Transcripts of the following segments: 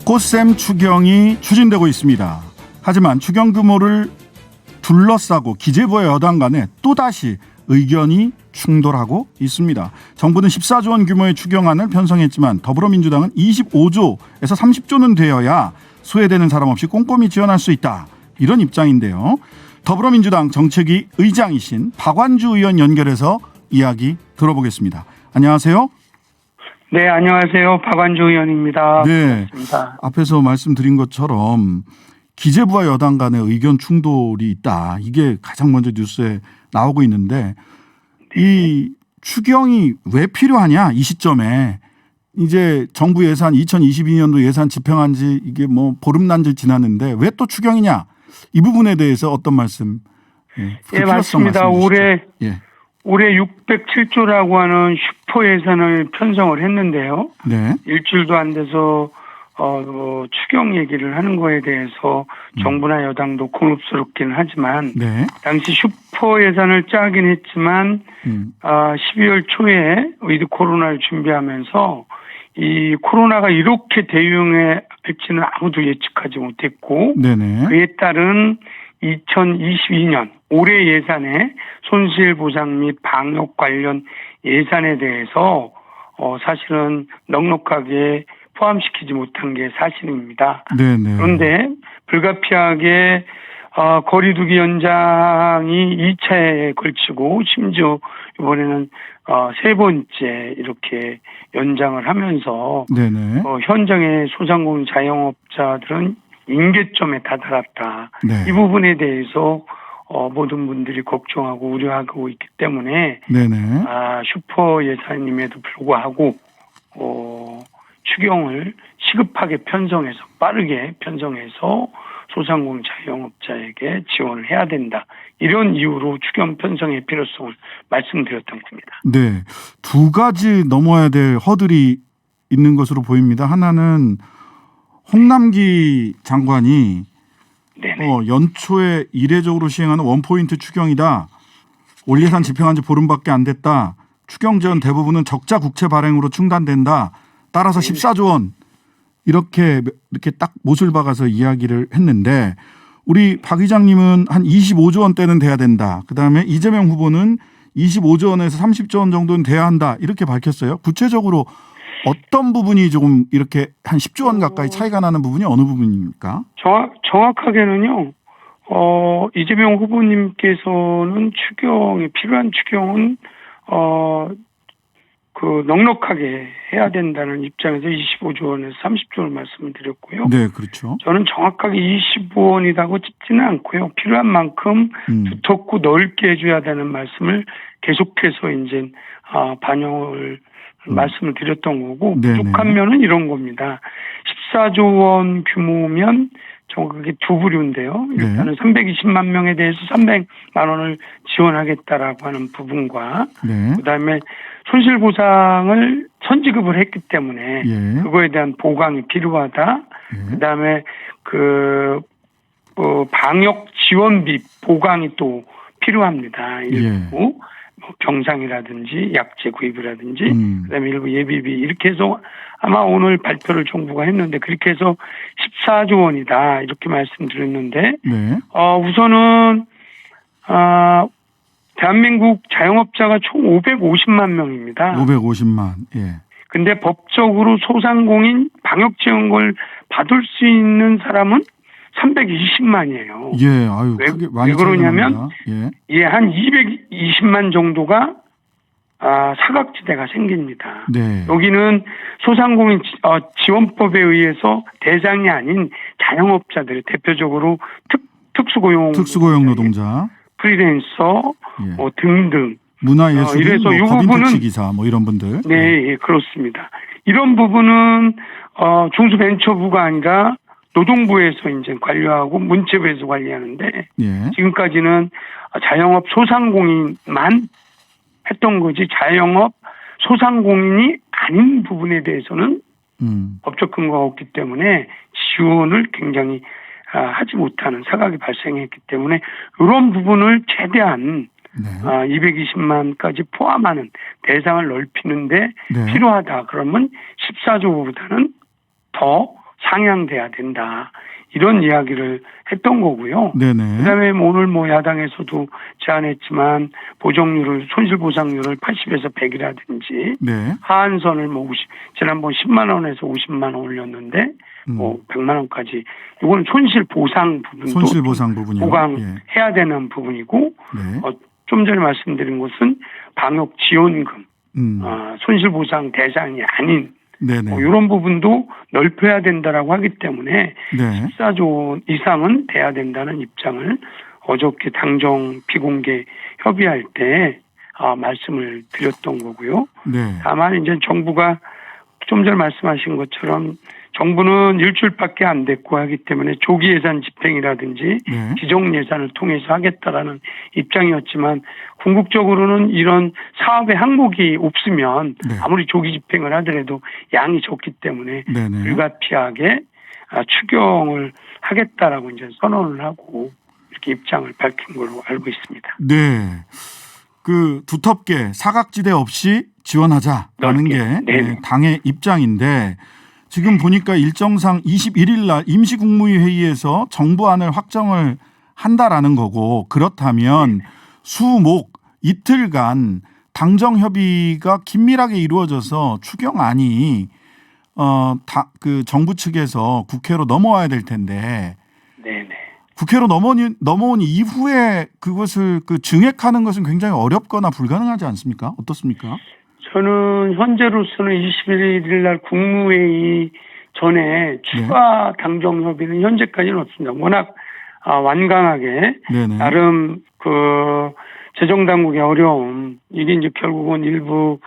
꽃샘 추경이 추진되고 있습니다. 하지만 추경 규모를 둘러싸고 기재부와 여당 간에 또다시 의견이 충돌하고 있습니다. 정부는 14조 원 규모의 추경안을 편성했지만 더불어민주당은 25조에서 30조는 되어야 소외되는 사람 없이 꼼꼼히 지원할 수 있다. 이런 입장인데요. 더불어민주당 정책위 의장이신 박완주 의원 연결해서 이야기 들어보겠습니다. 안녕하세요. 네, 안녕하세요. 박완주 의원입니다. 네, 반갑습니다. 앞에서 말씀드린 것처럼 기재부와 여당 간의 의견 충돌이 있다. 이게 가장 먼저 뉴스에 나오고 있는데 이 추경이 왜 필요하냐 이 시점에 이제 정부 예산 2022년도 예산 집행한 지 이게 뭐 보름난지 지났는데 왜 또 추경이냐 이 부분에 대해서 어떤 말씀? 예, 맞습니다. 올해 607조라고 하는 슈퍼 예산을 편성을 했는데요. 네. 일주일도 안 돼서 추경 얘기를 하는 거에 대해서 정부나 여당도 곤혹스럽긴 하지만 네. 당시 슈퍼 예산을 짜긴 했지만 12월 초에 위드 코로나를 준비하면서 이 코로나가 이렇게 대유행할지는 아무도 예측하지 못했고 네네. 그에 따른 2022년 올해 예산에 손실보상 및 방역 관련 예산에 대해서 사실은 넉넉하게 포함시키지 못한 게 사실입니다. 네네. 그런데 불가피하게 거리두기 연장이 2차에 걸치고 심지어 이번에는 세 번째 이렇게 연장을 하면서 네네. 현장의 소상공인 자영업자들은 임계점에 다다랐다. 네. 이 부분에 대해서 모든 분들이 걱정하고 우려하고 있기 때문에 네네. 슈퍼 예산임에도 불구하고 추경을 시급하게 편성해서 빠르게 편성해서 소상공인 자영업자에게 지원을 해야 된다. 이런 이유로 추경 편성의 필요성을 말씀드렸던 겁니다. 네. 두 가지 넘어야 될 허들이 있는 것으로 보입니다. 하나는 홍남기 장관이 연초에 이례적으로 시행하는 원포인트 추경이다. 올 예산 집행한 지 보름밖에 안 됐다. 추경 지원 대부분은 적자 국채 발행으로 충당된다. 따라서 14조 원 이렇게 딱 못을 박아서 이야기를 했는데 우리 박 의장님은 한 25조 원대는 돼야 된다. 그다음에 이재명 후보는 25조 원에서 30조 원 정도는 돼야 한다. 이렇게 밝혔어요. 구체적으로 어떤 부분이 조금 이렇게 한 10조 원 가까이 차이가 나는 부분이 어느 부분입니까? 정확하게는요. 이재명 후보님께서는 필요한 추경은 넉넉하게 해야 된다는 입장에서 25조 원에서 30조 원을 말씀을 드렸고요. 네, 그렇죠. 저는 정확하게 25원이라고 찝지는 않고요. 필요한 만큼 두텁고 넓게 해줘야 되는 말씀을 계속해서 이제 반영을 말씀을 드렸던 거고 부족한 면은 이런 겁니다. 14조 원 규모면 정확하게 두 부류인데요. 일단은 320만 명에 대해서 300만 원을 지원하겠다라고 하는 부분과 그다음에 손실보상을 선지급을 했기 때문에 그거에 대한 보강이 필요하다. 그다음에 방역 지원비 보강이 또 필요합니다. 일부 병상이라든지 약제 구입이라든지 그다음에 일부 예비비 이렇게 해서 아마 오늘 발표를 정부가 했는데 그렇게 해서 14조 원이다 이렇게 말씀드렸는데 우선은 대한민국 자영업자가 총 550만 명입니다. 550만. 예. 근데 법적으로 소상공인 방역 지원을 받을 수 있는 사람은 320만이에요. 예, 아유, 왜 그러냐면, 한 220만 정도가, 사각지대가 생깁니다. 네. 여기는 소상공인, 지원법에 의해서 대상이 아닌 자영업자들, 대표적으로 특수고용 노동자, 프리랜서, 등등. 문화예술, 이래서 이 법인 기사, 이런 분들. 네, 예, 그렇습니다. 이런 부분은, 중소벤처부가 아니라 노동부에서 이제 관리하고 문체부에서 관리하는데 지금까지는 자영업 소상공인만 했던 거지 자영업 소상공인이 아닌 부분에 대해서는 법적 근거가 없기 때문에 지원을 굉장히 하지 못하는 사각이 발생했기 때문에 이런 부분을 최대한 220만까지 포함하는 대상을 넓히는데 필요하다. 그러면 14조보다는 더 상향돼야 된다. 이런 이야기를 했던 거고요. 네네. 그다음에 오늘 야당에서도 제안했지만 보정률을 손실보상률을 80에서 100이라든지 네. 하한선을 지난번 10만 원에서 50만 원 올렸는데 100만 원까지 이거는 손실보상 부분도 손실보상 부분이요. 보강해야 되는 부분이고 네. 좀 전에 말씀드린 것은 방역지원금 손실보상 대상이 아닌 네네. 이런 부분도 넓혀야 된다라고 하기 때문에 네. 14조 이상은 돼야 된다는 입장을 어저께 당정 비공개 협의할 때 말씀을 드렸던 거고요. 네. 다만 이제 정부가 좀 전에 말씀하신 것처럼 정부는 일주일밖에 안 됐고 하기 때문에 조기 예산 집행이라든지 네. 기존 예산을 통해서 하겠다라는 입장이었지만 궁극적으로는 이런 사업의 항목이 없으면 네. 아무리 조기 집행을 하더라도 양이 적기 때문에 네네. 불가피하게 추경을 하겠다라고 이제 선언을 하고 이렇게 입장을 밝힌 걸로 알고 있습니다. 네. 그 두텁게 사각지대 없이 지원하자라는 게 당의 입장인데 지금 보니까 일정상 21일 날 임시국무위 회의에서 정부안을 확정을 한다라는 거고 그렇다면 수목 이틀간 당정 협의가 긴밀하게 이루어져서 추경안이 그 정부 측에서 국회로 넘어와야 될 텐데 네네. 국회로 넘어온 이후에 그것을 증액하는 것은 굉장히 어렵거나 불가능하지 않습니까? 어떻습니까? 저는 현재로서는 21일 날 국무회의 전에 추가 당정 협의는 현재까지는 없습니다. 워낙 완강하게 네네. 나름 재정 당국의 어려움 이게 이제 결국은 일부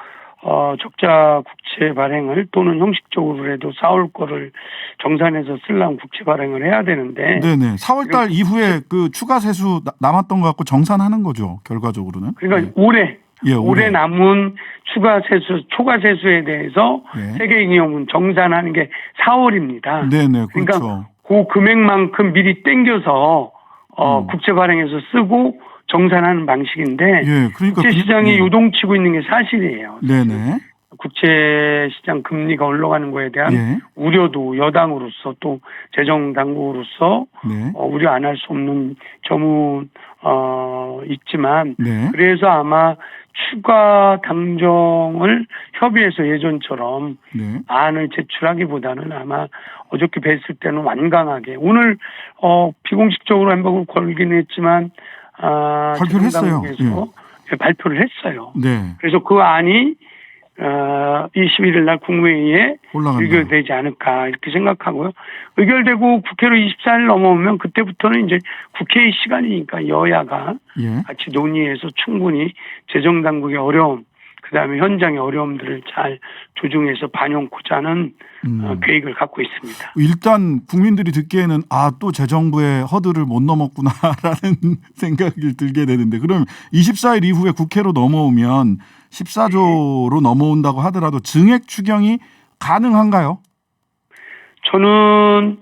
적자 국채 발행을 또는 형식적으로라도 4월 거를 정산해서 쓰려면 국채 발행을 해야 되는데. 네네. 4월 달 이후에 그 추가 세수 남았던 것 같고 정산하는 거죠. 결과적으로는. 그러니까 올해 남은 초과 세수에 대해서 세계잉여금은 정산하는 게 4월입니다. 네네. 그렇죠. 그러니까 그 금액만큼 미리 땡겨서 국채 발행해서 쓰고 정산하는 방식인데 그러니까 국채 시장이 요동치고 있는 게 사실이에요. 네네. 국채 시장 금리가 올라가는 거에 대한 우려도 여당으로서 또 재정 당국으로서 우려 안 할 수 없는 점은 있지만 그래서 아마 추가 당정을 협의해서 예전처럼 안을 제출하기보다는 아마 어저께 뵀을 때는 완강하게 오늘 비공식적으로 한번 걸긴 했지만 발표를 했어요. 발표를 했어요. 네. 그래서 그 안이 21일 날 국무회의에 의결되지 않을까 이렇게 생각하고요. 의결되고 국회로 24일 넘어오면 그때부터는 이제 국회의 시간이니까 여야가 같이 논의해서 충분히 재정 당국의 어려움, 그다음에 현장의 어려움들을 잘 조정해서 반영코자 하는 계획을 갖고 있습니다. 일단 국민들이 듣기에는 또 재정부의 허들을 못 넘었구나라는 생각이 들게 되는데 그럼 24일 이후에 국회로 넘어오면 14조로 넘어온다고 하더라도 증액 추경이 가능한가요? 저는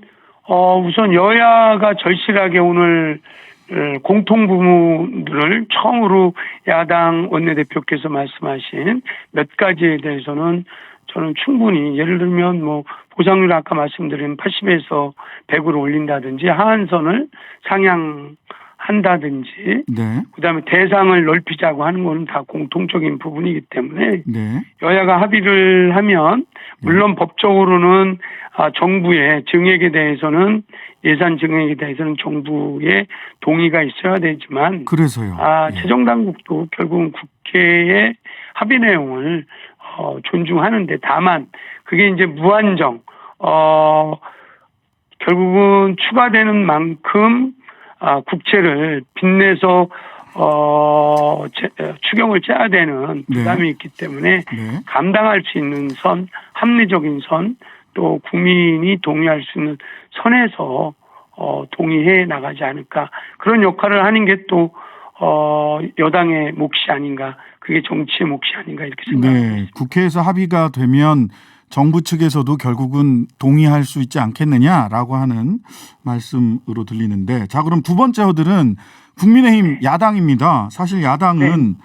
우선 여야가 절실하게 오늘 공통 부분들을 처음으로 야당 원내대표께서 말씀하신 몇 가지에 대해서는 저는 충분히 예를 들면 보상률 아까 말씀드린 80에서 100으로 올린다든지 하한선을 상향한다든지 그다음에 대상을 넓히자고 하는 거는 다 공통적인 부분이기 때문에 여야가 합의를 하면 물론 법적으로는 정부의 증액에 대해서는 예산 증액에 대해서는 정부의 동의가 있어야 되지만 그래서요. 재정 당국도 결국은 국회의 합의 내용을 존중하는데 다만 그게 이제 무한정 결국은 추가되는 만큼 국채를 빚내서 추경을 짜야 되는 부담이 있기 때문에 감당할 수 있는 선, 합리적인 선, 또 국민이 동의할 수 있는 선에서 동의해 나가지 않을까. 그런 역할을 하는 게 또 여당의 몫이 아닌가. 그게 정치의 몫이 아닌가 이렇게 생각합니다. 국회에서 합의가 되면 정부 측에서도 결국은 동의할 수 있지 않겠느냐라고 하는 말씀으로 들리는데 자 그럼 두 번째 허들은 국민의힘 야당입니다. 사실 야당은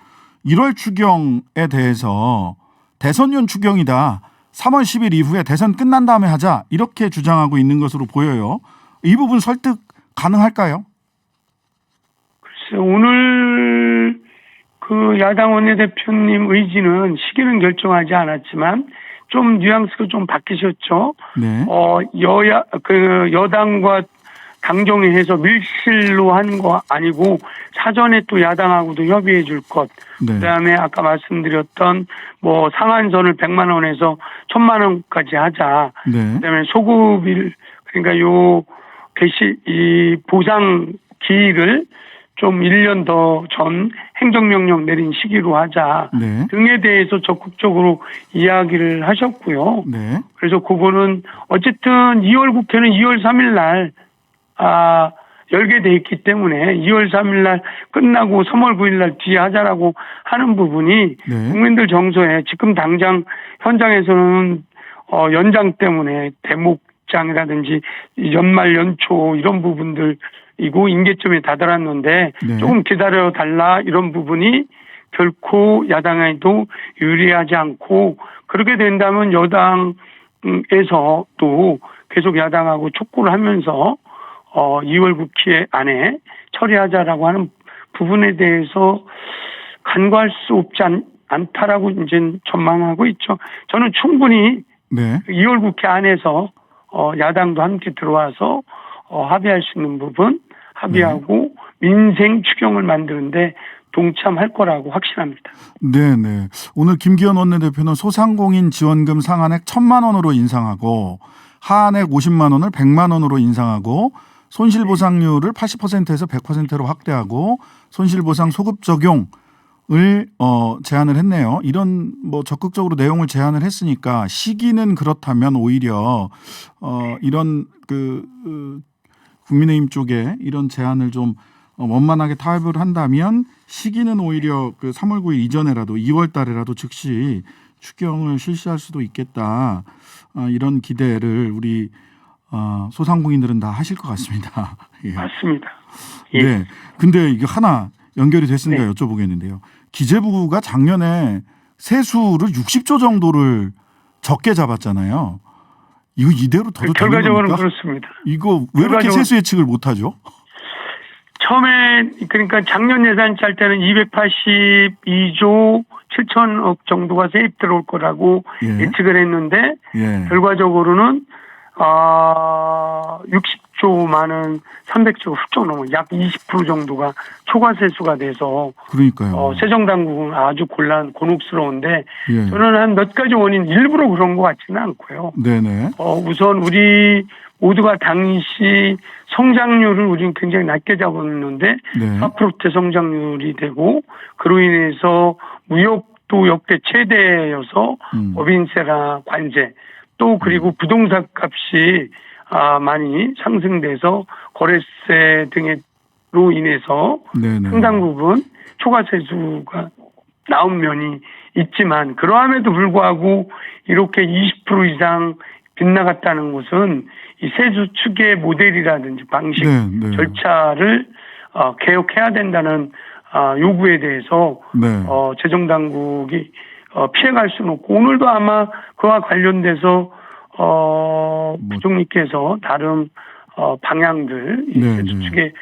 1월 추경에 대해서 대선용 추경이다. 3월 10일 이후에 대선 끝난 다음에 하자 이렇게 주장하고 있는 것으로 보여요. 이 부분 설득 가능할까요? 글쎄, 오늘 그 야당 원내대표님 의지는 시기는 결정하지 않았지만 좀 뉘앙스가 좀 바뀌셨죠. 네. 여당과 당정회에서 밀실로 하는 거 아니고 사전에 또 야당하고도 협의해 줄 것. 네. 그다음에 아까 말씀드렸던 뭐 상한선을 100만 원에서 1000만 원까지 하자. 네. 그다음에 소급일 그러니까 이 보상 기일을 좀 1년 더 전 행정명령 내린 시기로 하자 네. 등에 대해서 적극적으로 이야기를 하셨고요. 네. 그래서 그거는 어쨌든 2월 국회는 2월 3일 날 열게 돼 있기 때문에 2월 3일 날 끝나고 3월 9일 날 뒤에 하자라고 하는 부분이 네. 국민들 정서에 지금 당장 현장에서는 연장 때문에 대목장이라든지 연말 연초 이런 부분들이고 임계점에 다다랐는데 네. 조금 기다려 달라 이런 부분이 결코 야당에도 유리하지 않고 그렇게 된다면 여당에서 또 계속 야당하고 촉구를 하면서 2월 국회 안에 처리하자라고 하는 부분에 대해서 간과할 수 없지 않다라고 이제 전망하고 있죠. 저는 충분히 네. 2월 국회 안에서 야당도 함께 들어와서 합의할 수 있는 부분 합의하고 민생 추경을 만드는데 동참할 거라고 확신합니다. 네네. 오늘 김기현 원내대표는 소상공인 지원금 상한액 1,000만 원으로 인상하고 하한액 50만 원을 100만 원으로 인상하고 손실보상률을 80%에서 100%로 확대하고 손실보상 소급 적용을 제안을 했네요. 이런 뭐 적극적으로 내용을 제안을 했으니까 시기는 그렇다면 오히려 이런 국민의힘 쪽에 이런 제안을 좀 원만하게 타협을 한다면 시기는 오히려 3월 9일 이전에라도 2월 달에라도 즉시 추경을 실시할 수도 있겠다. 이런 기대를 우리 소상공인들은 다 하실 것 같습니다. 예. 맞습니다. 예. 네. 근데 이게 하나 연결이 됐으니까 네. 여쭤보겠는데요. 기재부가 작년에 세수를 60조 정도를 적게 잡았잖아요. 이거 이대로 둬도 되는 결과적으로는 겁니까? 그렇습니다. 이거 왜 이렇게 세수 예측을 못하죠? 처음에 그러니까 작년 예산 짤 때는 282조 7천억 정도가 세입 들어올 거라고 예측을 했는데 결과적으로는 60조만은 300조 훌쩍 넘어 약 20% 정도가 초과 세수가 돼서 그러니까요. 세정당국은 아주 곤혹스러운데 예. 저는 한 몇 가지 원인 일부러 그런 것 같지는 않고요. 네네. 우선 우리 모두가 당시 성장률을 우리는 굉장히 낮게 잡았는데 4%대 성장률이 되고 그로 인해서 무역도 역대 최대여서 법인세나 관세 또 그리고 부동산 값이 많이 상승돼서 거래세 등으로 인해서 상당 부분 초과 세수가 나온 면이 있지만 그러함에도 불구하고 이렇게 20% 이상 빗나갔다는 것은 이 세수 추계 모델이라든지 방식 절차를 개혁해야 된다는 요구에 대해서 재정당국이 피해갈 수는 없고 오늘도 아마 그와 관련돼서 부총리께서 다른 방향들 세수 추계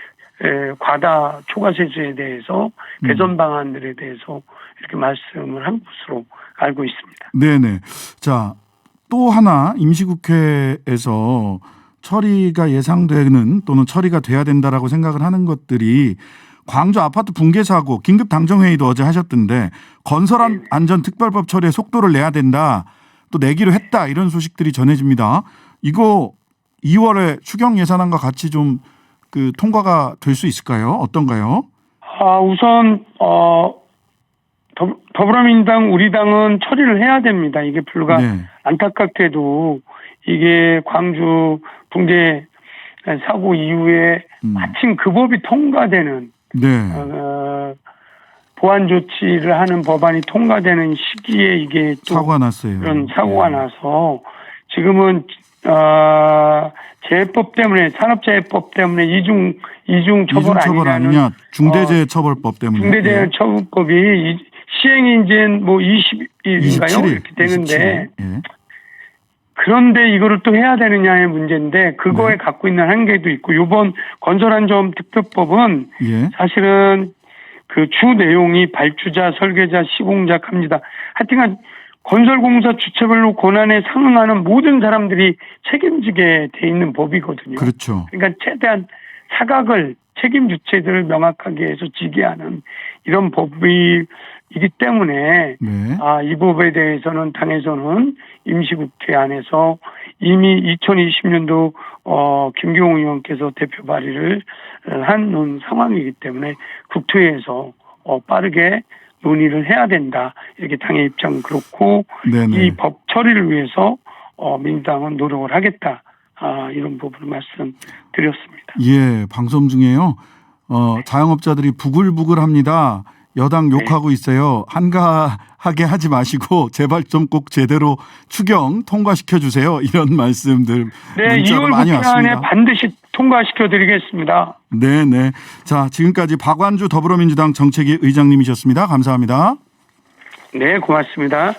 과다 초과 세수에 대해서 개선 방안들에 대해서 이렇게 말씀을 한 것으로 알고 있습니다. 네네. 자, 또 하나 임시국회에서 처리가 예상되는 또는 처리가 돼야 된다라고 생각을 하는 것들이 광주 아파트 붕괴 사고 긴급 당정회의도 어제 하셨던데 건설 안전 특별법 처리에 속도를 내야 된다. 또 내기로 했다. 이런 소식들이 전해집니다. 이거 2월에 추경 예산안과 같이 좀 통과가 될 수 있을까요? 어떤가요? 우선 더불어민주당 우리 당은 처리를 해야 됩니다. 이게 불과 안타깝게도 이게 광주 붕괴 사고 이후에 마침 그 법이 통과되는 보완 조치를 하는 법안이 통과되는 시기에 이게 또 사고가 났어요. 그런 사고가 나서 지금은 재해법 때문에 산업재해법 때문에 이중 처벌 아니냐 중대재해처벌법 때문에 중대재해처벌법이 시행이 이제 뭐 20일인가요? 이렇게 되는데 그런데 이거를 또 해야 되느냐의 문제인데 그거에 네. 갖고 갖고 있는 한계도 있고 이번 건설안전 특별법은 예. 사실은 그 주 내용이 발주자, 설계자, 시공자, 감리자 하여튼간 건설공사 주체별로 권한에 상응하는 모든 사람들이 책임지게 돼 있는 법이거든요. 그렇죠. 그러니까 최대한 사각을 책임 주체들을 명확하게 해서 지게 하는 이런 법이기 때문에 네. 이 법에 대해서는 당에서는 임시국회 안에서 이미 2020년도 김경호 의원께서 대표 발의를 한 상황이기 때문에 국토위에서 빠르게 논의를 해야 된다. 이렇게 당의 입장은 그렇고 네네. 이 법 처리를 위해서 민주당은 노력을 하겠다. 이런 부분을 말씀드렸습니다. 예, 방송 중에요. 자영업자들이 부글부글합니다. 여당 욕하고 있어요. 한가하게 하지 마시고 제발 좀 꼭 제대로 추경 통과시켜 주세요. 이런 말씀들 네, 문자로 2월 많이 국회 안에 왔습니다. 반드시 통과시켜 드리겠습니다. 네네. 자, 지금까지 박완주 더불어민주당 정책위 의장님이셨습니다. 감사합니다. 네, 고맙습니다.